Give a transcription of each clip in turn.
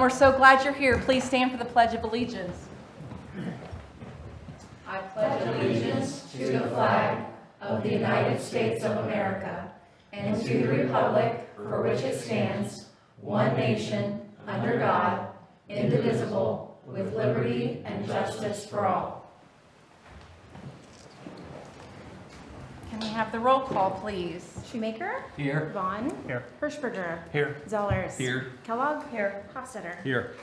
We're so glad you're here. Please stand for the Pledge of Allegiance. I pledge allegiance to the flag of the United States of America and to the republic for which it stands, one nation, under God, indivisible, with liberty and justice for all. Can we have the roll call, please? Shoemaker. Here. Vaughn. Here. Hirschberger. Here. Zollers. Here. Kellogg. Here. Hofstetter. Here.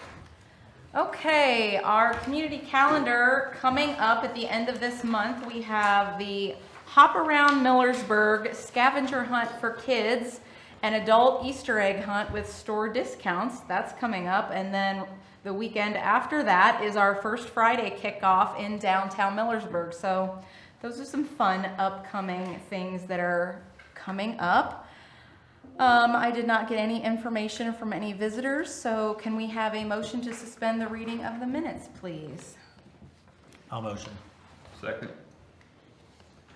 Okay, our community calendar coming up at the end of this month. We have the Hop Around Millersburg scavenger hunt for kids, an adult Easter egg hunt with store discounts. That's coming up. And then the weekend after that is our First Friday kickoff in downtown Millersburg. So those are some fun upcoming things that are coming up. I did not get any information from any visitors, so can we have a motion to suspend the reading of the minutes, please? I'll motion. Second.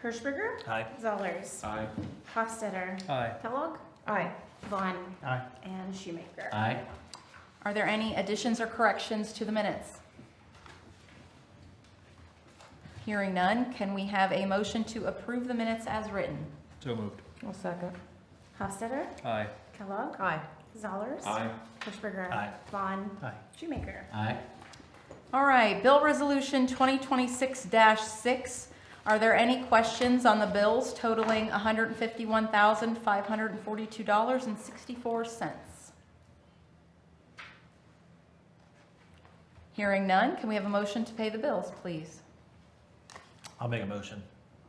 Hirschberger. Aye. Zollers. Aye. Hofstetter. Aye. Kellogg. Aye. Vaughn. Aye. And Shoemaker. Aye. Are there any additions or corrections to the minutes? Hearing none, can we have a motion to approve the minutes as written? So moved. I'll second. Hofstetter. Aye. Kellogg. Aye. Zollers. Aye. Hirschberger. Aye. Vaughn. Aye. Shoemaker. Aye. All right, Bill Resolution 2026-6. Are there any questions on the bills totaling $151,542.64? Hearing none, can we have a motion to pay the bills, please? I'll make a motion.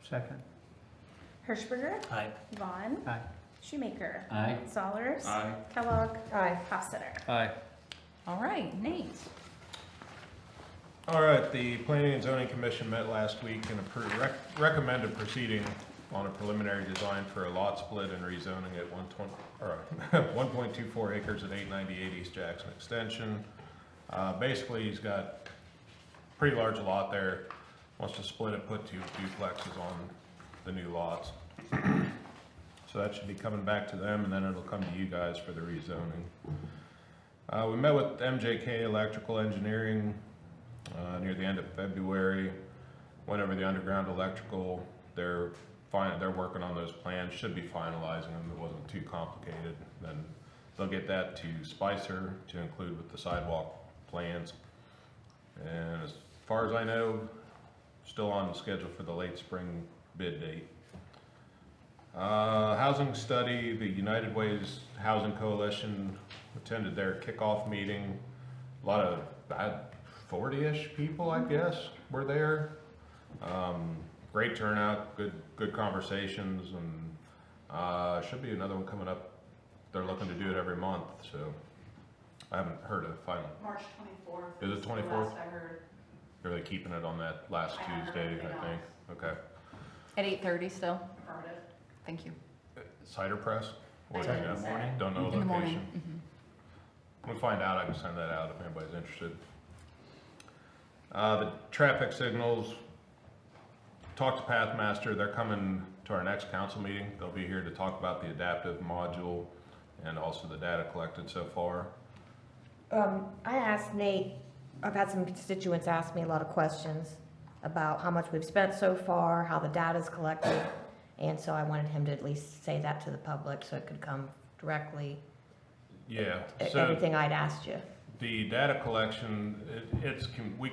Second. Hirschberger. Aye. Vaughn. Aye. Shoemaker. Aye. Zollers. Aye. Kellogg. Aye. Hofstetter. Aye. All right, Nate. All right, the Planning and Zoning Commission met last week and recommended proceeding on a preliminary design for a lot split and rezoning at 1.24 acres at 898 East Jackson Extension. Basically, he's got a pretty large lot there, wants to split it, put two duplexes on the new lots. So that should be coming back to them, and then it'll come to you guys for the rezoning. We met with MJK Electrical Engineering near the end of February. Went over the underground electrical. They're working on those plans. Should be finalizing them. It wasn't too complicated. Then they'll get that to Spicer to include with the sidewalk plans. And as far as I know, still on the schedule for the late spring bid date. Housing study, the United Ways Housing Coalition attended their kickoff meeting. A lot of 40-ish people, I guess, were there. Great turnout, good conversations, and should be another one coming up. They're looking to do it every month, so I haven't heard of final. March 24th. Is it 24th? Last I heard. Are they keeping it on that last I haven't heard Tuesday, anything I think? Okay. At 8:30 still? Affirmative. Thank you. Cider Press? Or I do you didn't know? say. Don't know In the morning. location. When we find out, I can send that out if anybody's interested. The traffic signals, talked to Pathmaster. They're coming to our next council meeting. They'll be here to talk about the adaptive module and also the data collected so far. I asked Nate, I've had some constituents ask me a lot of questions about how much we've spent so far, how the data's collected, and so I wanted him to at least say that to the public so it could come directly, Yeah, everything I'd asked you. the data collection, we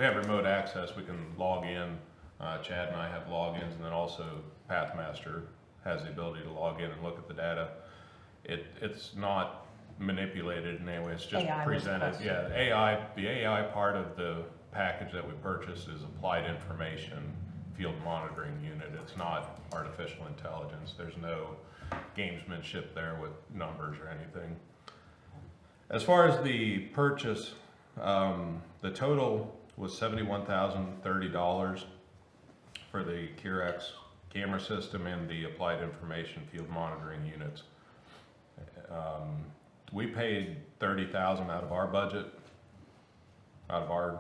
have remote access. We can log in. Chad and I have logins, and then also Pathmaster has the ability to log in and look at the data. It's not manipulated in any way. It's just AI was the presented. question. Yeah, the AI part of the package that we purchased is applied information field monitoring unit. It's not artificial intelligence. There's no gamesmanship there with numbers or anything. As far as the purchase, the total was $71,030 for the Curex camera system and the applied information field monitoring units. We paid $30,000 out of our budget, out of our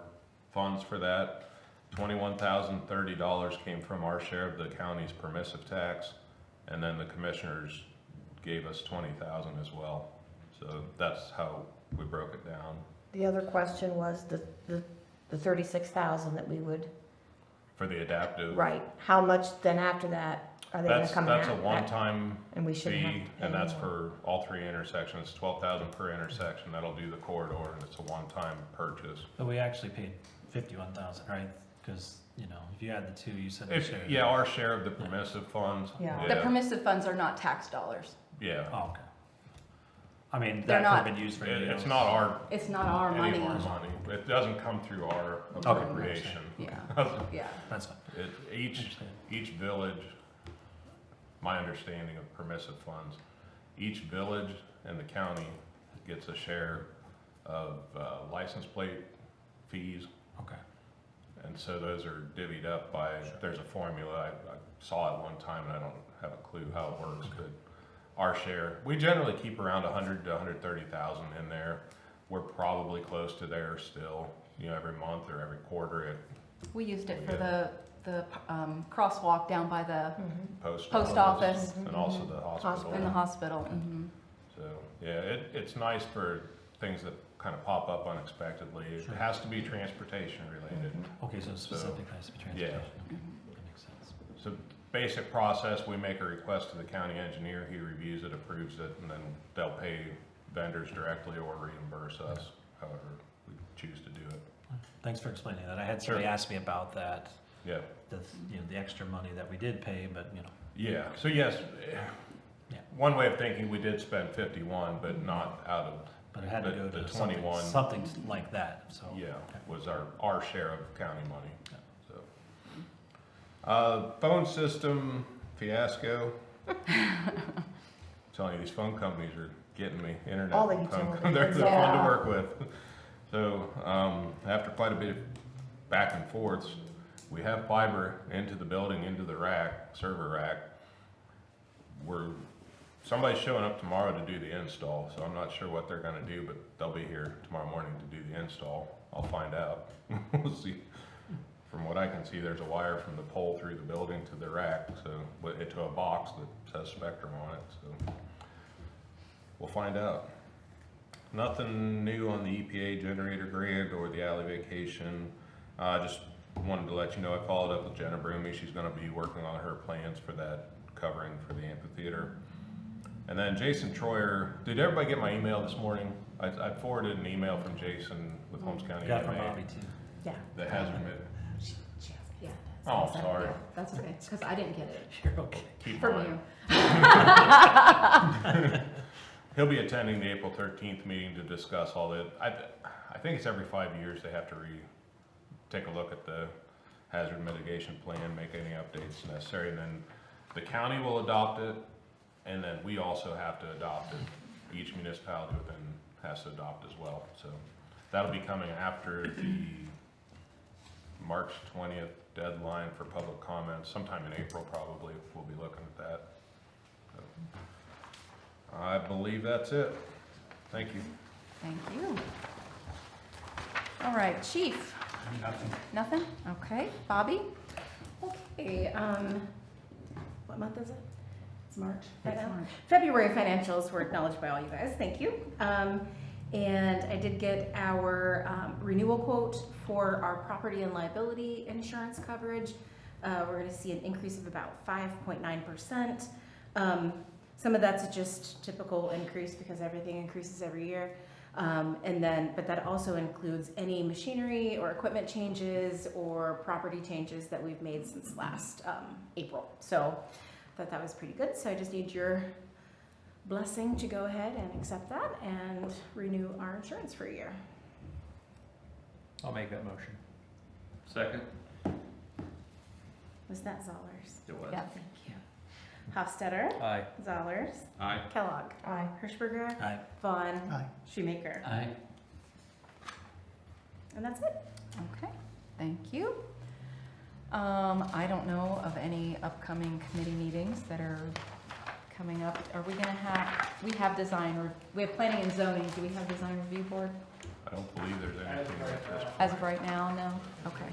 funds for that. $21,030 came from our share of the county's permissive tax, and then the commissioners gave us $20,000 as well. So that's how we broke it down. The other question was the 36,000 that we would, For the adaptive. right, how much then after that are they gonna That's, come in? that's a at? one-time And we shouldn't have fee, to pay and that's anymore. for all 3 intersections, 12,000 per intersection, that'll do the corridor, and it's a one-time purchase. But we actually paid 51,000, right? Because, you know, if you add the two, you said. If, yeah, our share of the permissive funds. Yeah. The permissive funds are not tax dollars. Yeah, Oh, okay. I mean, They're that could not- have been used for. It- anything it's else. not our, It's not our any money. of our money, it doesn't come through our Okay. appropriation. Yeah, yeah. That's fine. Each Understand. village, my understanding of permissive funds, each village and the county gets a share of license plate fees. Okay. And so those are divvied up by, there's a formula, I saw it one time and I don't have a clue how it works, but our share, we generally keep around 100 to 130,000 in there. We're probably close to there still, you know, every month or every quarter at We used it for the crosswalk down by the Mhm. post office And also the hospital. in the hospital. Mhm. So, yeah, it's nice for things that kind of pop up unexpectedly. It Sure. has to be transportation related. Okay, so specific has to be Yeah. transportation. Okay, that makes sense. So basic process, we make a request to the county engineer, he reviews it, approves it, and then they'll pay vendors directly or reimburse us, however we choose to do it. Thanks for explaining that. I had somebody Sure. ask me about that, Yeah, the extra money that we did pay, but, you know, yeah, so yes, Yeah. one way of thinking, we did spend 51, but not out of, but it had to go The to something, 21. something like that, so. yeah, was our share of county money, Yeah. so. Phone system fiasco. Telling you, these phone companies are getting me, internet. All the phone utilities. com- They're fun to Yeah. work with. So, after quite a bit of back and forths, we have fiber into the building, into the rack, server rack. Somebody's showing up tomorrow to do the install, so I'm not sure what they're gonna do, but they'll be here tomorrow morning to do the install. I'll find out. We'll see. From what I can see, there's a wire from the pole through the building to the rack, so, to a box that says Spectrum on it, so. We'll find out. Nothing new on the EPA generator grant or the alley vacation. Just wanted to let you know, I followed up with Jenna Broomy. She's gonna be working on her plans for that covering for the amphitheater. And then Jason Troyer, did everybody get my email this morning? I forwarded an email from Jason with Holmes County Got from EMA Bobby too. Yeah. that has been, Yeah. oh, sorry. That's okay, because I didn't get it You're okay. Keep from mine. you. He'll be attending the April 13th meeting to discuss all that. I think it's every 5 years they have to take a look at the hazard mitigation plan, make any updates necessary, and then the county will adopt it, and then we also have to adopt it. Each municipality within has to adopt as well. So that'll be coming after the March 20th deadline for public comments. Sometime in April probably, we'll be looking at that. So, I believe that's it. Thank you. Thank you. All right, chief, Nothing. nothing? Okay, Bobby? Okay, what month is it? It's March right It's now. March. February financials were acknowledged by all you guys, thank you. And I did get our renewal quote for our property and liability insurance coverage. We're gonna see an increase of about 5.9%. Some of that's just typical increase because everything increases every year. But that also includes any machinery or equipment changes or property changes that we've made since last April. So I thought that was pretty good. So I just need your blessing to go ahead and accept that and renew our insurance for a year. I'll make that motion. Second? Was that Zollers? It was. Yeah. Thank you. Hofstadter, Aye. Zollers, Aye. Kellogg, Aye. Hirschberger, Aye. Vaughn, Aye. Shoemaker. Aye. And that's it. Okay, thank you. I don't know of any upcoming committee meetings that are coming up. Are we gonna have, we have we have planning and zoning. Do we have design review board? I don't believe there's anything like this. As of right now, no? Okay.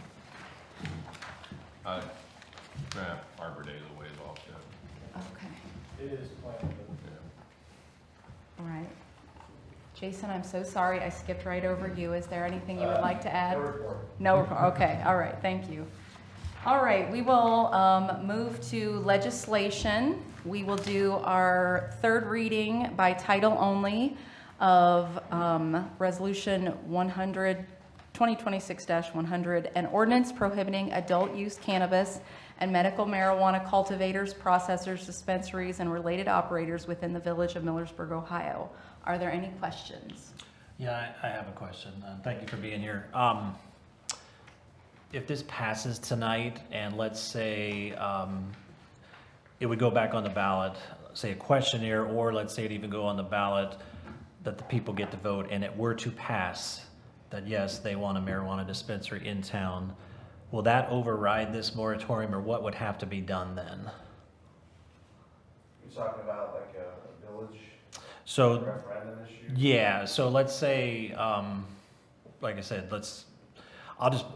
Arbor Day's a ways off yet. Okay, It is planned, Yeah. all right. Jason, I'm so sorry, I skipped right over you. Is there anything you would like to add? No report, okay, all right, thank you. All right, we will move to legislation. We will do our third reading by title only of Resolution 100, 2026-100, an ordinance prohibiting adult use cannabis and medical marijuana cultivators, processors, dispensaries, and related operators within the village of Millersburg, Ohio. Are there any questions? Yeah, I have a question. Thank you for being here. If this passes tonight, and let's say it would go back on the ballot, say a questionnaire, or let's say it even go on the ballot, that the people get to vote, and it were to pass, that yes, they want a marijuana dispensary in town, will that override this moratorium, or what would have to be done then? You're talking about like a village So, referendum issue? yeah, so let's say, like I said, I'll just,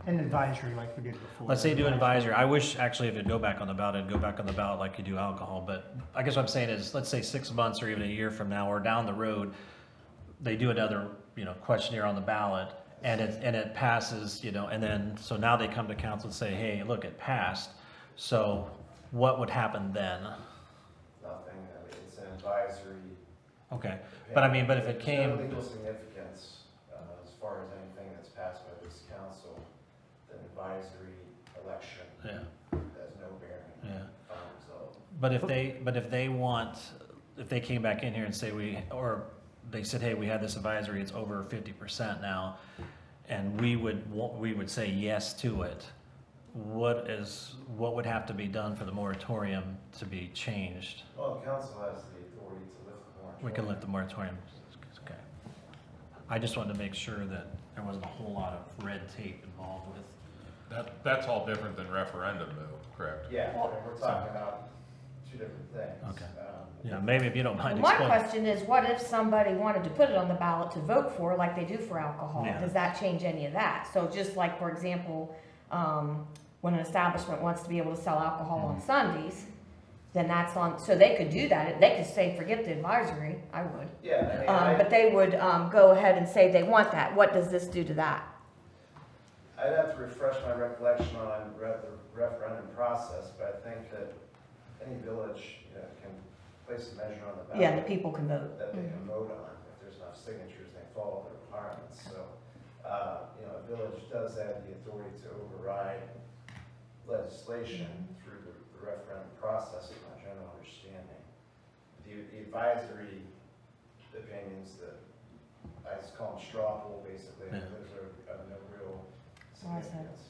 An advisory like we did before. let's say do an advisory. I wish actually if it'd go back on the ballot, it'd go back on the ballot like you do alcohol. But I guess what I'm saying is, let's say 6 months or even a year from now or down the road, they do another, questionnaire on the ballot and it passes, and then, so now they come to council and say, hey, look, it passed. So what would happen then? Nothing, I mean, it's an advisory. Okay, but I mean, but if it There's came, no legal significance, as far as anything that's passed by this council, the advisory election yeah, has no bearing yeah. on the result. But if they came back in here and say or they said, hey, we had this advisory, it's over 50% now, and we would say yes to it, what would have to be done for the moratorium to be changed? Well, the council has the authority to lift the moratorium. We can lift the moratorium, okay. I just wanted to make sure that there wasn't a whole lot of red tape involved with. That's all different than referendum though, correct? Yeah, I mean, we're talking about two different things. Okay. Yeah, maybe if you don't mind My explaining. question is, what if somebody wanted to put it on the ballot to vote for, like they do for alcohol? Yeah. Does that change any of that? So just like, for example, when an establishment wants to be able to sell alcohol on Sundays, then that's on, so they could do that. They could say, forget the advisory, I would. Yeah, I mean, But they would go ahead and say they want that. What does this do to that? I'd have to refresh my recollection on the referendum process, but I think that any village, can place a measure on the ballot. Yeah, and the people can vote. That they can vote on. If there's enough signatures, they follow the requirements. So, a village does have the authority to override legislation through the referendum process, is my general understanding. The advisory opinions that, I just call them straw poll, basically, Yeah. those are of no real Oh, I see. significance.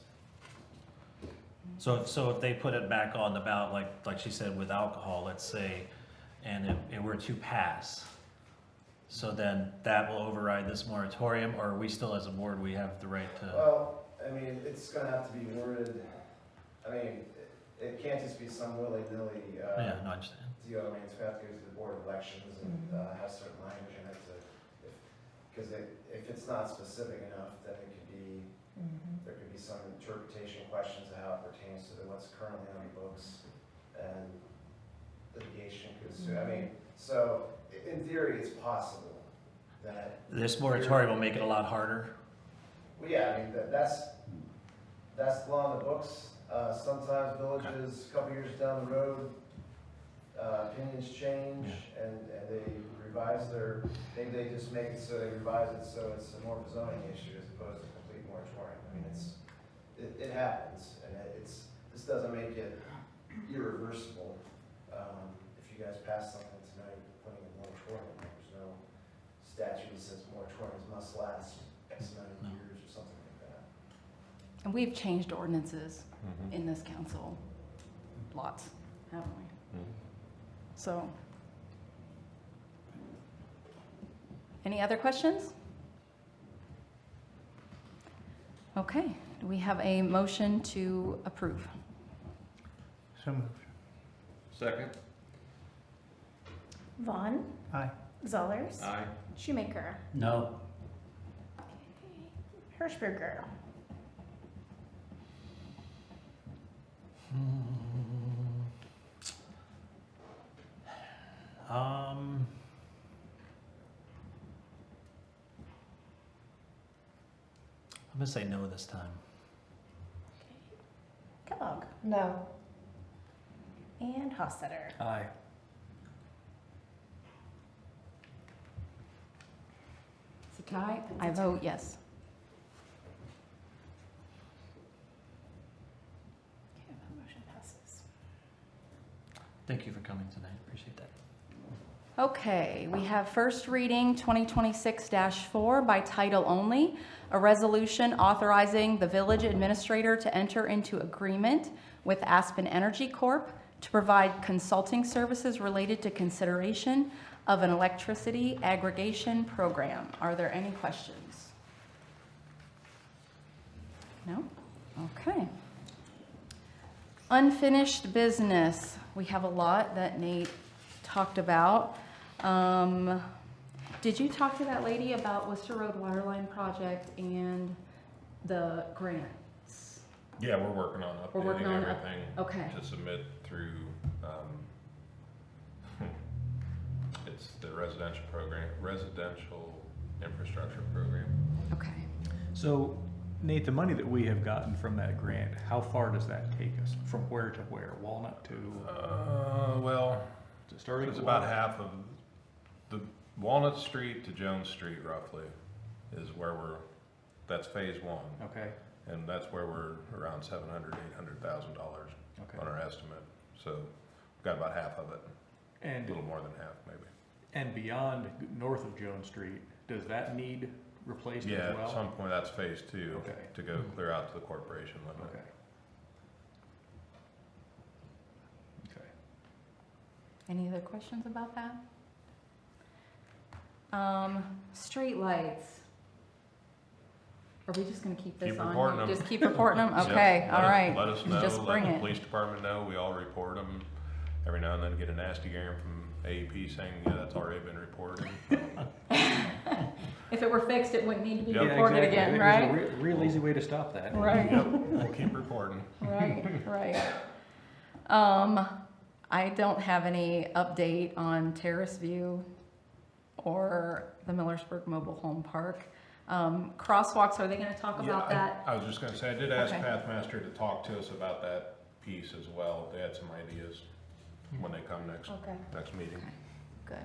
So if they put it back on the ballot, like she said, with alcohol, let's say, and it were to pass, so then that will override this moratorium, or are we still as a board, we have the right to? Well, I mean, it's gonna have to be worded, I mean, it can't just be some willy-nilly, Yeah, no, I understand. deal. I mean, it's gonna have to go to the Board of Elections and have certain language in it because if it's not specific enough, then it could be, there could be some interpretation questions of how it pertains to what's currently on the books and litigation could sue. I mean, so in theory, it's possible that, This moratorium will make it a lot harder. well, yeah, I mean, that's the law in the books. Sometimes villages, a couple years down the road, opinions change and they revise maybe they just make it so they revise it so it's more of a zoning issue as opposed to a complete moratorium. I mean, it happens and this doesn't make it irreversible. If you guys pass something tonight, putting a moratorium, there's no statute that says moratoriums must last X amount of years or something like that. And we've changed ordinances in this council, lots, haven't we? So, any other questions? Okay, do we have a motion to approve? So moved. Second? Vaughn, Aye. Zollers, Aye. Shoemaker, No. Hirschberger, I'm gonna say no this time. Kellogg. No. And Hofstadter. Aye. It's a tie. I vote yes. Okay, that motion passes. Thank you for coming tonight. Appreciate that. Okay, we have first reading 2026-4 by title only, a resolution authorizing the village administrator to enter into agreement with Aspen Energy Corp. To provide consulting services related to consideration of an electricity aggregation program. Are there any questions? No? Okay. Unfinished business. We have a lot that Nate talked about. Did you talk to that lady about Worcester Road Waterline project and the grants? Yeah, we're working on We're working updating on everything okay. to submit through, it's the residential infrastructure program. Okay. So, Nate, the money that we have gotten from that grant, how far does that take us? From where to where? Walnut to, Well, to starting? it's at about Walnut? half of the Walnut Street to Jones Street roughly is where that's phase one. Okay, And that's where we're around $700,000, $800,000 okay. on our estimate. So we've got about half of it, a And, little more than half maybe. and beyond, north of Jones Street, does that need replaced as Yeah, well? at some point, that's phase two, Okay. to go clear out to the corporation limit. Okay. Okay. Any other questions about that? Street lights. Are we just gonna keep this Keep on? reporting here? them. Just keep reporting them? Yep. Okay, all right. Let us know, Just bring let the it. police department know, we all report them. Every now and then get a nasty gram from AEP saying, yeah, that's already been reported. If it were fixed, it wouldn't need to be Yep. reported exactly. I again, think right? There's a real easy way to stop that. Right. Yep, we'll keep reporting. Right, right. I don't have any update on Terrace View or the Millersburg Mobile Home Park. Crosswalks, are they gonna talk Yeah, about that? I was just gonna say, I did ask Okay. Pathmaster to talk to us about that piece as well. They had some ideas when they come Okay, next meeting. good.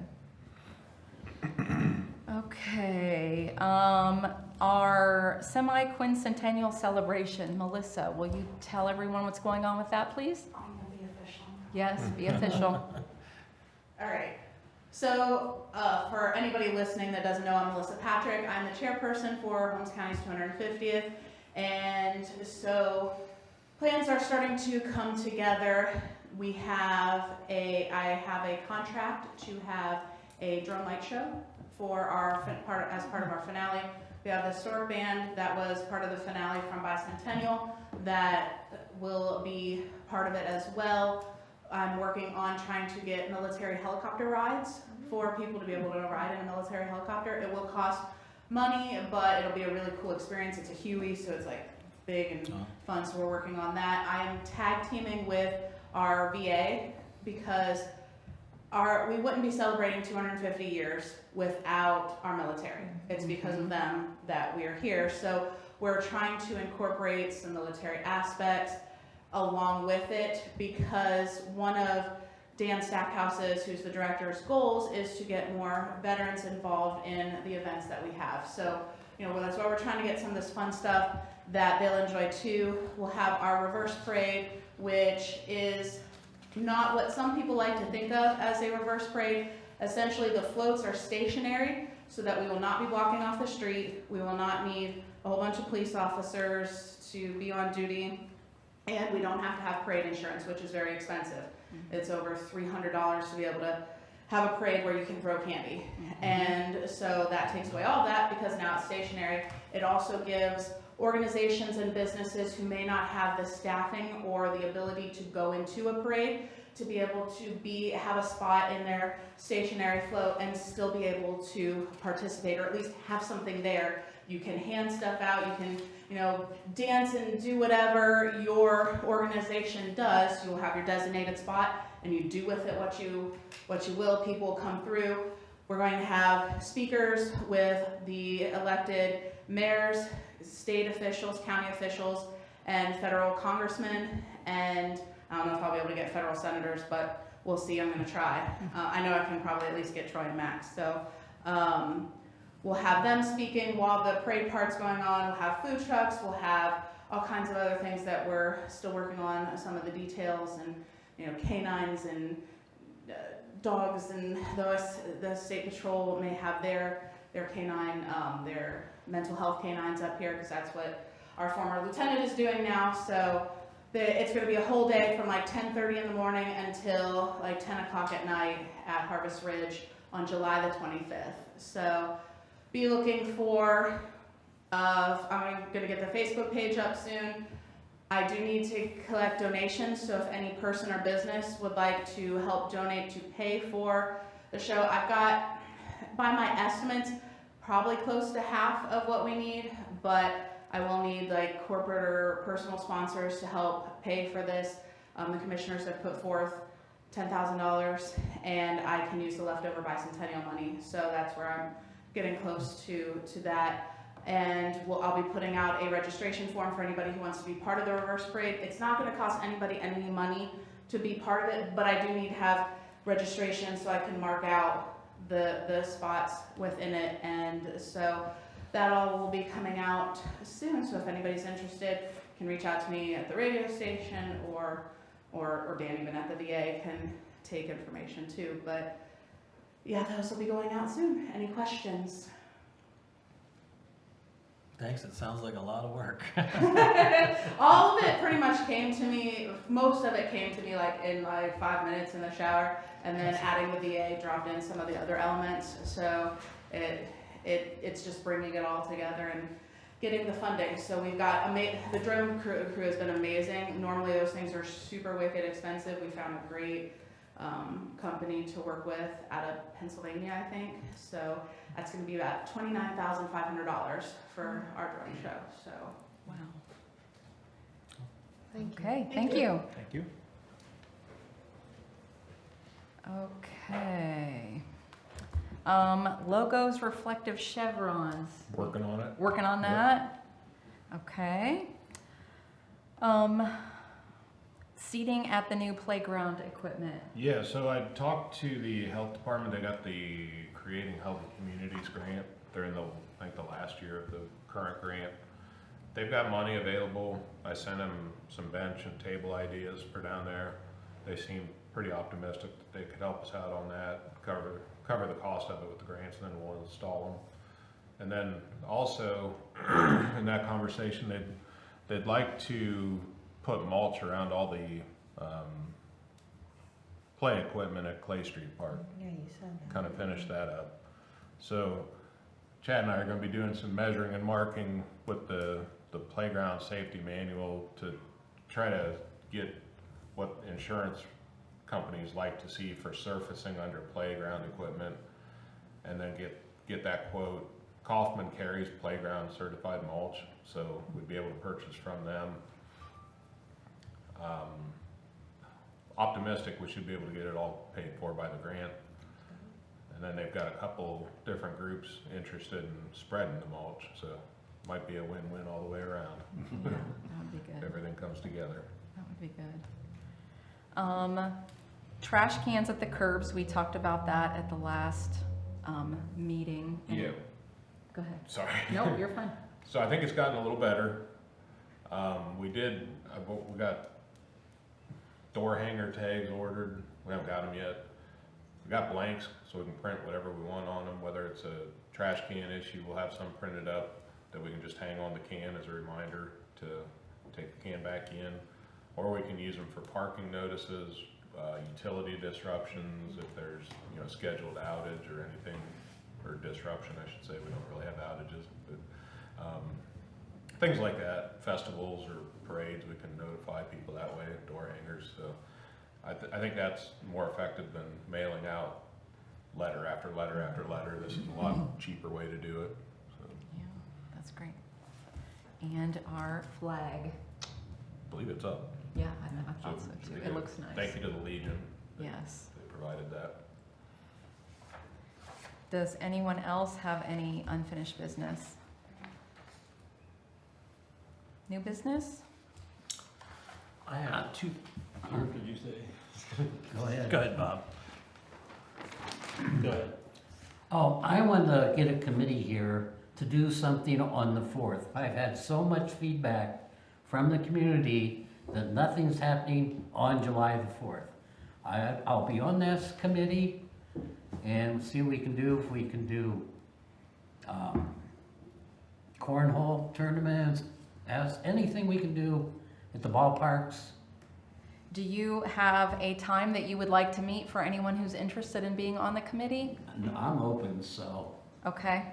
Okay, our semi-quincentennial celebration, Melissa, will you tell everyone what's going on with that, please? I'm gonna be official. Yes, be official. All right. So, for anybody listening that doesn't know, I'm Melissa Patrick. I'm the chairperson for Holmes County's 250th. And so, plans are starting to come together. I have a contract to have a drum light show for as part of our finale. We have the historic band that was part of the finale from Bicentennial that will be part of it as well. I'm working on trying to get military helicopter rides for people to be able to ride in a military helicopter. It will cost money, but it'll be a really cool experience. It's a Huey, so it's like big and fun, so we're working on that. I am tag teaming with our VA because we wouldn't be celebrating 250 years without our military. It's because of them that we are here. So we're trying to incorporate some military aspects along with it, because one of Dan Stackhouse's, who's the director's goals, is to get more veterans involved in the events that we have. So, that's why we're trying to get some of this fun stuff that they'll enjoy too. We'll have our reverse parade, which is not what some people like to think of as a reverse parade. Essentially, the floats are stationary so that we will not be blocking off the street. We will not need a whole bunch of police officers to be on duty. And we don't have to have parade insurance, which is very expensive. It's over $300 to be able to have a parade where you can throw candy. And so that takes away all that because now it's stationary. It also gives organizations and businesses who may not have the staffing or the ability to go into a parade to be able to have a spot in their stationary float and still be able to participate, or at least have something there. You can hand stuff out, you can dance and do whatever your organization does. You'll have your designated spot and you do with it what you will. People will come through. We're going to have speakers with the elected mayors, state officials, county officials, and federal congressmen, and I don't know if I'll be able to get federal senators, but we'll see. I'm going to try. I know I can probably at least get Troy and Max. So we'll have them speaking while the parade part's going on. We'll have food trucks. We'll have all kinds of other things that we're still working on, some of the details, and canines and dogs, and the state patrol may have their canine, their mental health canines up here, because that's what our former lieutenant is doing now. So it's going to be a whole day from like 10:30 in the morning until like 10 o'clock at night at Harvest Ridge on July the 25th. So be looking for, I'm going to get the Facebook page up soon. I do need to collect donations, so if any person or business would like to help donate to pay for the show, I've got, by my estimates, probably close to half of what we need, but I will need like corporate or personal sponsors to help pay for this. The commissioners have put forth $10,000, and I can use the leftover bicentennial money, so that's where I'm getting close to that. And I'll be putting out a registration form for anybody who wants to be part of the reverse parade. It's not going to cost anybody any money to be part of it, but I do need to have registration so I can mark out the spots within it. And so that all will be coming out soon. So if anybody's interested, can reach out to me at the radio station, or Dan even at the VA can take information too. But yeah, those will be going out soon. Any questions? Thanks, it sounds like a lot of work. All of it pretty much came to me, most of it came to me like in like 5 minutes in the shower, and then adding the VA dropped in some of the other elements. So it's just bringing it all together and getting the funding. So we've got, the drone crew has been amazing. Normally those things are super wicked expensive. We found a great company to work with out of Pennsylvania, I think. So that's going to be about $29,500 for our drone show. So Wow. Thank you. Okay, thank you. Thank you. Okay. Logos, reflective chevrons. Working on it. Working on that? Okay. Seating at the new playground equipment. Yeah, so I talked to the health department. They got the Creating Healthy Communities grant. They're in I think the last year of the current grant. They've got money available. I sent them some bench and table ideas for down there. They seem pretty optimistic that they could help us out on that, cover the cost of it with the grants, and then we'll install them. And then also in that conversation, they'd like to put mulch around all the play equipment at Clay Street Park. Yeah, you said that. Kind of finish that up. So Chad and I are going to be doing some measuring and marking with the playground safety manual to try to get what insurance companies like to see for surfacing under playground equipment, and then get that quote. Kaufman carries playground certified mulch, so we'd be able to purchase from them. Optimistic we should be able to get it all paid for by the grant. And then they've got a couple different groups interested in spreading the mulch, so might be a win-win all the way around. Yeah, that would be good. Everything comes together. That would be good. Trash cans at the curbs, we talked about that at the last meeting. Yeah, Go ahead. sorry. No, you're fine. So I think it's gotten a little better. We got door hanger tags ordered. We haven't got them yet. We got blanks, so we can print whatever we want on them, whether it's a trash can issue, we'll have some printed up that we can just hang on the can as a reminder to take the can back in. Or we can use them for parking notices, utility disruptions, if there's, scheduled outage or anything, or disruption, I should say. We don't really have outages, but things like that, festivals or parades, we can notify people that way, door hangers. So I think that's more effective than mailing out letter after letter after letter. This is a lot cheaper way to do it. So, Yeah, that's great. And our flag. I believe it's up. Yeah, I thought so So too. we It did. looks nice. Thank you to the Legion. Yes. They provided that. Does anyone else have any unfinished business? New business? I have two, what did you say? Go ahead. Go ahead, Bob. Go ahead. Oh, I want to get a committee here to do something on the 4th. I've had so much feedback from the community that nothing's happening on July the 4th. I'll be on this committee and see what we can do, if we can do cornhole tournaments, as anything we can do at the ballparks. Do you have a time that you would like to meet for anyone who's interested in being on the committee? I'm open, so. Okay.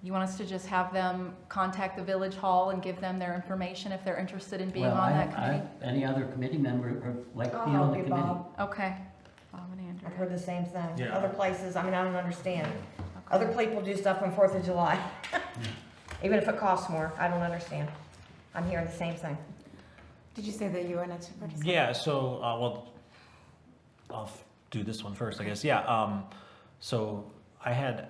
You want us to just have them contact the village hall and give them their information if they're interested in being Well, on that committee? Any other committee member would like to I'll be on help the you, committee. Bob. Okay. Bob and I've Andrea. heard the same thing. Yeah. Other places, I mean, I don't understand. Okay. Other people do stuff on 4th of July. Even if it costs more, I don't understand. I'm hearing the same thing. Did you say that you wanted to participate? Yeah, so, well, I'll do this one first, I guess. Yeah, so I had,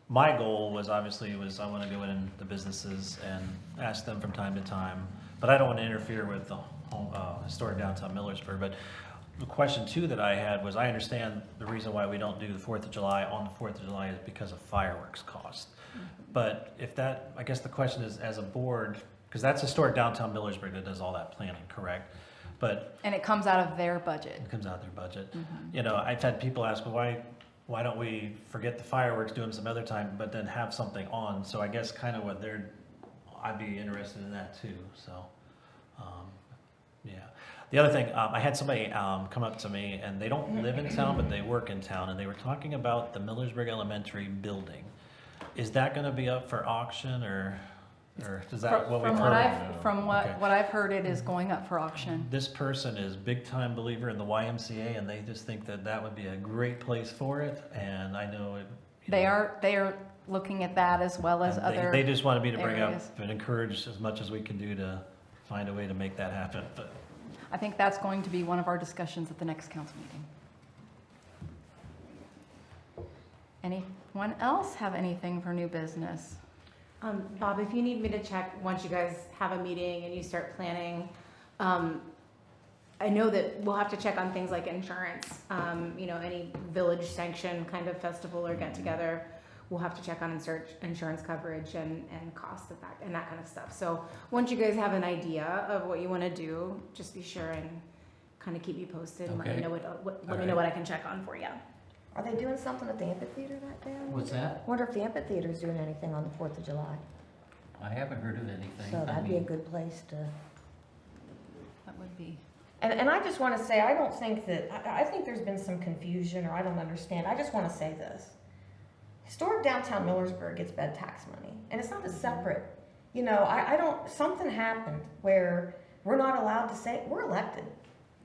my goal was obviously I want to go in the businesses and ask them from time to time, but I don't want to interfere with the historic downtown Millersburg. But the question too that I had was, I understand the reason why we don't do the 4th of July on the 4th of July is because of fireworks cost. But if that, I guess the question is, as a board, because that's historic downtown Millersburg that does all that planning, correct? But And it comes out of their budget. it comes out of their budget. You know, I've had people ask, well, why don't we forget the fireworks, do them some other time, but then have something on? So I guess kind of what I'd be interested in that too, so, yeah. The other thing, I had somebody come up to me, and they don't live in town, but they work in town, and they were talking about the Millersburg Elementary building. Is that gonna be up for auction, or is that what we've From heard? From Okay. what I've heard, it is going up for auction. This person is big time believer in the YMCA, and they just think that that would be a great place for it. And I know it. They are looking at that as well as other. They just wanted me to bring areas. up and encourage as much as we can do to find a way to make that happen. But I think that's going to be one of our discussions at the next council meeting. Anyone else have anything for new business? Bob, if you need me to check, once you guys have a meeting and you start planning, I know that we'll have to check on things like insurance, any village sanctioned kind of festival or get together. We'll have to check on insurance coverage and cost of that and that kind of stuff. So once you guys have an idea of what you want to do, just be sure and kind of keep me posted and let Okay. me know what I can check on for you. Are they doing something at the amphitheater that day? What's that? Wonder if the amphitheater's doing anything on the 4th of July. I haven't heard of anything. So I that'd be a mean, good place to. That would be. And I just want to say, I don't think that, I think there's been some confusion, or I don't understand. I just want to say this. Historic downtown Millersburg gets bed tax money, and it's not a separate, something happened where we're not allowed to say, we're elected.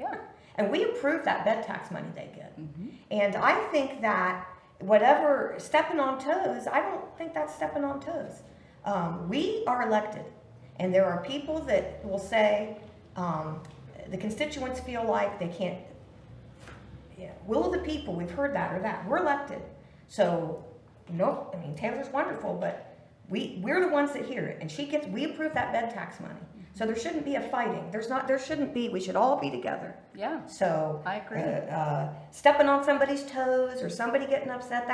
Yeah. And we approve that bed tax money they get. Mm-hmm. And I think that whatever, stepping on toes, I don't think that's stepping on toes. We are elected, and there are people that will say, the constituents feel like they can't, will of the people, we've heard that or that. We're elected. So, Taylor's wonderful, but we're the ones that hear it, and we approve that bed tax money. So there shouldn't be a fighting. There shouldn't be, we should all be together. Yeah, So. I agree. Stepping on somebody's toes or somebody getting upset,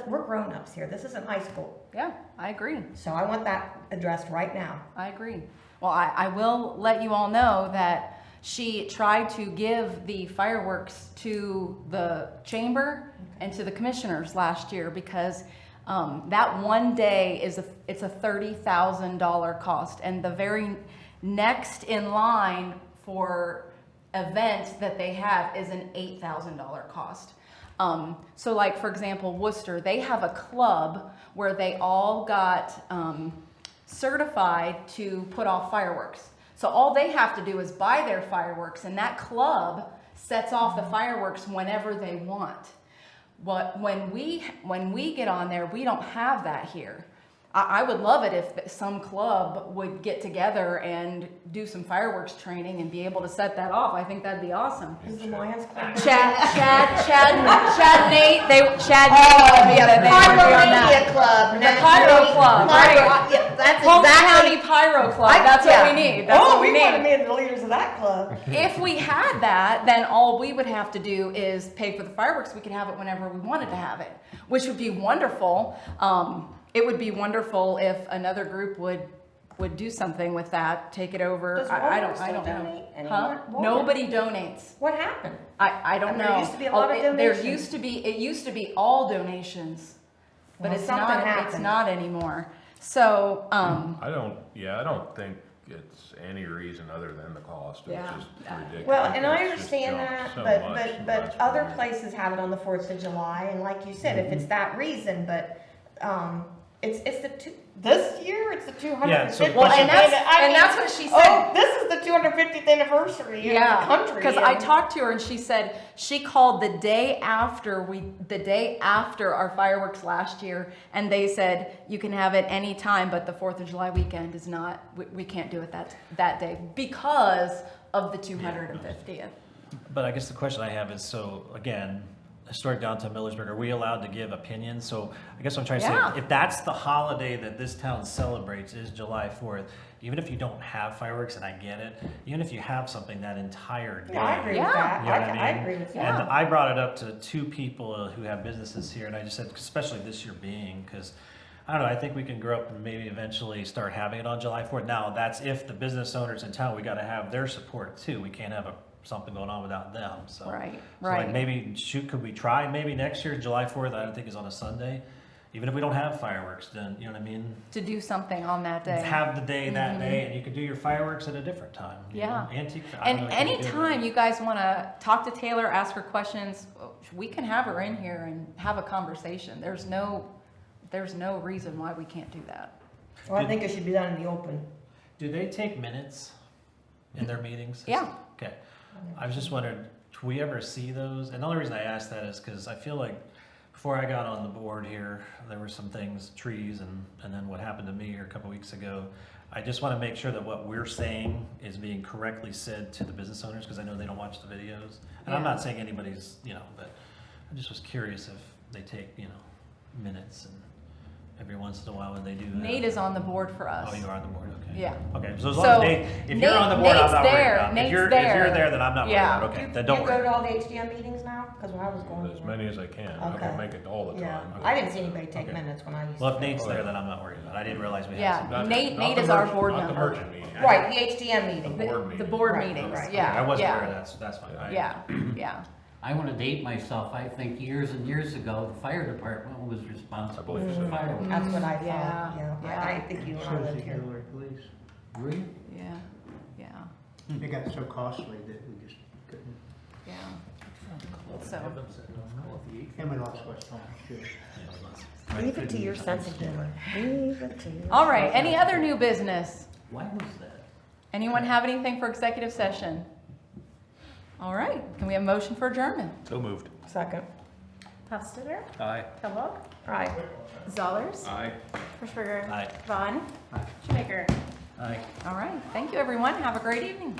we're grown-ups here. This isn't high school. Yeah, I agree. So I want that addressed right now. I agree. Well, I will let you all know that she tried to give the fireworks to the chamber and to the commissioners last year because that one day it's a $30,000 cost, and the very next in line for event that they have is an $8,000 cost. So like, for example, Worcester, they have a club where they all got certified to put off fireworks. So all they have to do is buy their fireworks, and that club sets off the fireworks whenever they want. But when we get on there, we don't have that here. I would love it if some club would get together and do some fireworks training and be able to set that off. I think that'd be awesome. Is the Lions Club? Chad, Nate, Chad Nate would be on it. They would be on that. Club. The Pyro Club, right? Yeah, that's Polk exactly. County pyro club, that's what we need, that's what we need. be the leaders of that club. If we had that, then all we would have to do is pay for the fireworks. We could have it whenever we wanted to have it, which would be wonderful. It would be wonderful if another group would do something with that, take it over. Does I Walmart still don't know. donate Huh? anymore? Walmart? Nobody donates. What happened? I don't There know. used to be a lot of There donations. it used to be all donations, but Well, it's something not, it's happened. not anymore. So, I don't think it's any reason other than the cost. It's Yeah. just ridiculous. Well, and I It's just understand jumped that, so but much last other year. places have it on the 4th of July, and like you said, if it's that reason, but, it's this year, it's the 250th. Yeah, so well, and that's, I mean, what she said. Oh, this is the 250th anniversary of the country. Because I talked to her and she said she called the day after our fireworks last year, and they said you can have it any time, but the 4th of July weekend is not. We can't do it that day because of the 250th. But I guess the question I have is, so again, historic downtown Millersburg, are we allowed to give opinions? So I guess what I'm trying to Yeah. say, if that's the holiday that this town celebrates is July 4th, even if you don't have fireworks, and I get it, even if you have something that entire day. Yeah, I agree Yeah. with that. You know what I I mean? agree with Yeah. that. And I brought it up to 2 people who have businesses here, and I just said, especially this year being, because I don't know, I think we can grow up and maybe eventually start having it on July 4th. Now, that's if the business owners in town, we got to have their support too. We can't have something going on without them. So, Right, so like right. maybe could we try maybe next year July 4th? I don't think is on a Sunday. Even if we don't have fireworks, then you know what I mean. To do something on that day. Have the day that day, and you could do your fireworks at a different time. you Yeah. know? Antique. I don't And know, you could do it. anytime you guys want to talk to Taylor, ask her questions, we can have her in here and have a conversation. There's no reason why we can't do that. Well, I think it should be done in the open. Do they take minutes in their meetings? Yeah. Okay. I was just wondering, do we ever see those? And the only reason I asked that is because I feel like before I got on the board here, there were some things, trees, and then what happened to me here a couple weeks ago. I just want to make sure that what we're saying is being correctly said to the business owners, because I know they don't watch the videos. And I'm Yeah. not saying anybody's, but I just was curious if they take, minutes and every once in a while when they do that. Nate is on the board for us. Oh, you are on the board, okay. Yeah. Okay, so as long So, as Nate, if you're on the board, I'm Nate's not worried there. about it. Nate's If you're there. there, then I'm not worried Yeah. about it. Okay, then don't You go worry. to all the HDM meetings now? Because when I was going. As you many as I can. I Okay. don't make it all the Yeah, time. I didn't see anybody take Okay. minutes when I used to. Well, if Nate's there, then I'm not worried about it. I didn't realize we had Yeah. some. Not- Nate not the is our merchant- board Not the member. merchant meeting. Right, the HDM meeting. The board The meeting. board Right, meetings, right. yeah. I wasn't yeah. aware of that, so that's fine. Yeah, yeah. I want to date myself. I think years and years ago, the fire department was responsible I believe for so. fireworks. That's what I thought, Yeah, yeah. yeah. I think you and I So is lived the here. Hillary Police. Really? Yeah, yeah, They got so costly that we just couldn't. yeah. So, And we lost West Palm, too. Leave it to your sense of humor. Leave it to your. all right, any other new business? Why was that? Anyone have anything for executive session? All right, can we have a motion for adjournment? So moved. Second. Hofstadter, Aye. Kellogg, Right. Zollers, Aye. Hirschberger, Aye. Vaughn, Shoemaker. Aye. All right, thank you, everyone. Have a great evening.